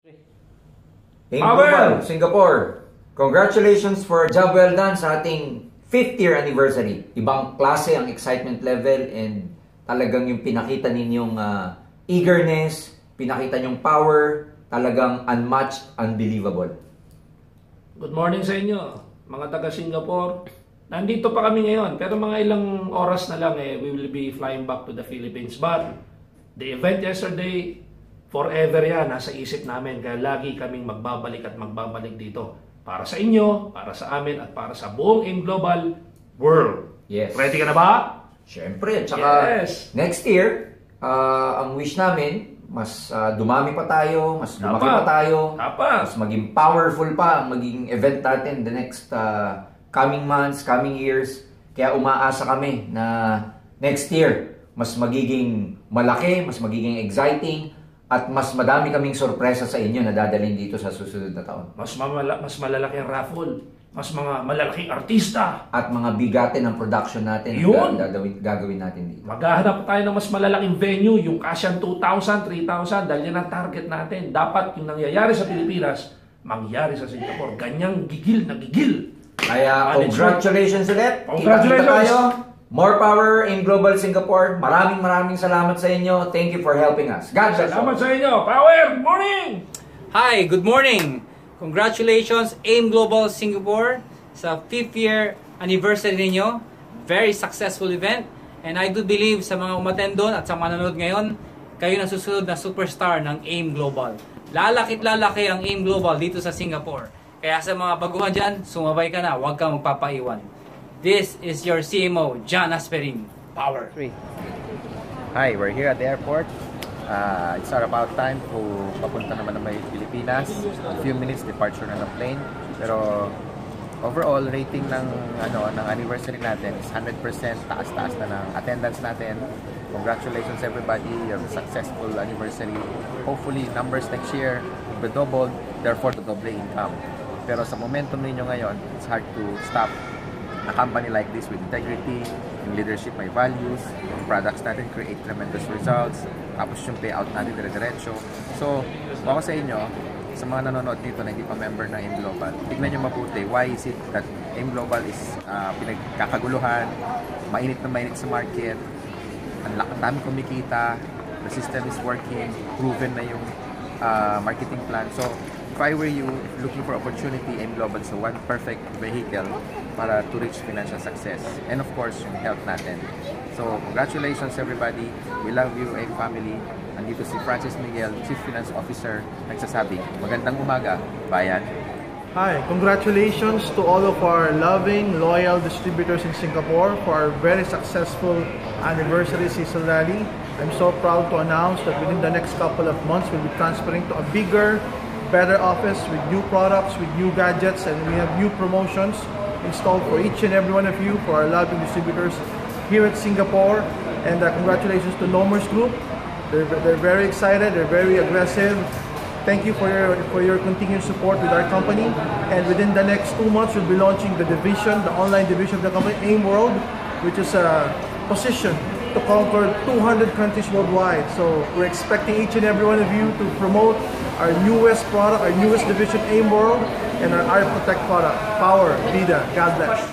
AIM Global, Singapore, congratulations for a job well done sa ating 5th year anniversary. Ibang klase ang excitement level and talagang yung pinakita ninyong eagerness, pinakita ninyong power, talagang unmatched, unbelievable. Good morning sa inyo, mga taga Singapore. Nandito pa kami ngayon, pero mga ilang oras na lang we will be flying back to the Philippines. But the event yesterday, forever yan, nasa isip namin. Kaya lagi kaming magbabalik at magbabalik dito. Para sa inyo, para sa amin, at para sa buong AIM Global world. Yes. Ready ka na ba? Siyempre. Tsaka next year, ang wish namin, mas dumami pa tayo, mas lumaki pa tayo, mas maging powerful pa ang maging event natin the next coming months, coming years. Kaya umaasa kami na next year, mas magiging malaki, mas magiging exciting, at mas madami kaming sorpresa sa inyo na dadalhin dito sa susunod na taon. Mas malalaki ang raffle, mas mga malalaking artista, at mga bigatin ng production natin gagawin natin dito. Maghahanap tayo ng mas malalaking venue, yung Asian 2,000, 3,000, dahil yan ang target natin. Dapat yung nangyayari sa Pilipinas, mangyari sa Singapore. Ganyang gigil na gigil. Kaya congratulations ulit. Congratulations tayo. More power in Global Singapore. Maraming salamat sa inyo. Thank you for helping us. God bless. Salamat sa inyo. Power! Morning! Hi, good morning. Congratulations AIM Global Singapore sa 5th year anniversary ninyo. Very successful event. And I do believe sa mga umattend doon at sa mga nanonood ngayon, kayo na susunod na superstar ng AIM Global. Lalaki ang AIM Global dito sa Singapore. Kaya sa mga baguhan dyan, sumabay ka na. Huwag kang magpapaiwan. This is your CMO, John Asperin. Power. Hi, we're here at the airport. It's about time to papunta naman ng Pilipinas. A few minutes departure na ng plane. Pero overall rating ng anniversary natin is 100%. Taas-taas na ng attendance natin. Congratulations everybody. You have a successful anniversary. Hopefully numbers next year will be doubled. Therefore, to double income. Pero sa momentum ninyo ngayon, it's hard to stop a company like this with integrity, yung leadership may values, yung products natin create tremendous results, tapos yung payout natin dire-diretso. So, ako sa inyo, sa mga nanonood dito na hindi pa member ng AIM Global, tignan nyo mabuti, why is it that AIM Global is pinagkakaguluhan, mainit na mainit sa market, ang dami kumikita, the system is working, proven na yung marketing plan. So, if I were you, looking for opportunity, AIM Global is one perfect vehicle para to reach financial success. And of course, yung health natin. So, congratulations everybody. We love you, AIM family. Andito si Francis Miguel, Chief Finance Officer, nagsasabi, magandang umaga, bayan. Hi, congratulations to all of our loving, loyal distributors in Singapore for our very successful anniversary season rally. I'm so proud to announce that within the next couple of months, we'll be transferring to a bigger, better office with new products, with new gadgets, and we have new promotions installed for each and every one of you, for our loving distributors here at Singapore. And congratulations to Nomers Group. They're very excited, they're very aggressive. Thank you for your continued support with our company. And within the next 2 months, we'll be launching the division, the online division of the company, AIM World, which is a position to conquer 200 countries worldwide. So we're expecting each and every one of you to promote our newest product, our newest division, AIM World, and our Protect product, Power, Vida. God bless.